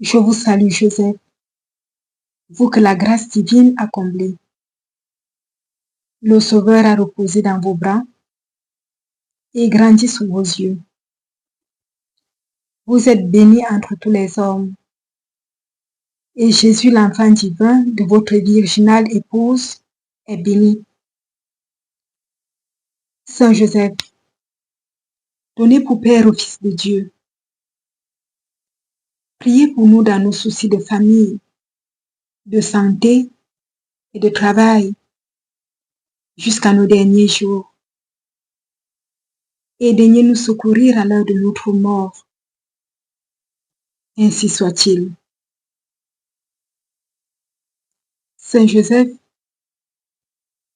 Je vous salue, Joseph, vous que la grâce divine a comblé. Le Sauveur a reposé dans vos bras et grandi sous vos yeux. Vous êtes bénie entre tous les hommes, et Jésus, l'enfant divin de votre virginale épouse, est béni. Saint Joseph, donnez pour Père au Fils de Dieu. Priez pour nous dans nos soucis de famille, de santé et de travail, jusqu'à nos derniers jours. Et daignez nous secourir à l'heure de notre mort. Ainsi soit-il. Saint Joseph,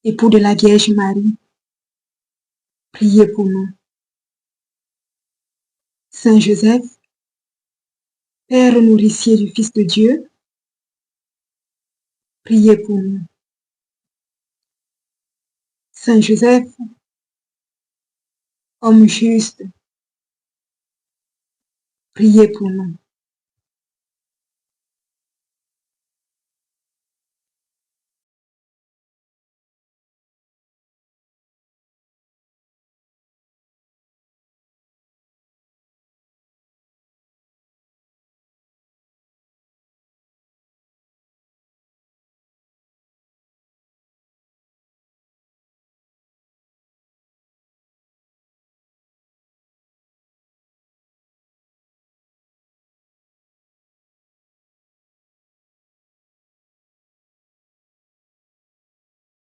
époux de la Vierge Marie, priez pour nous. Saint Joseph, Père nourricier du Fils de Dieu, priez pour nous. Saint Joseph, homme juste, priez pour nous.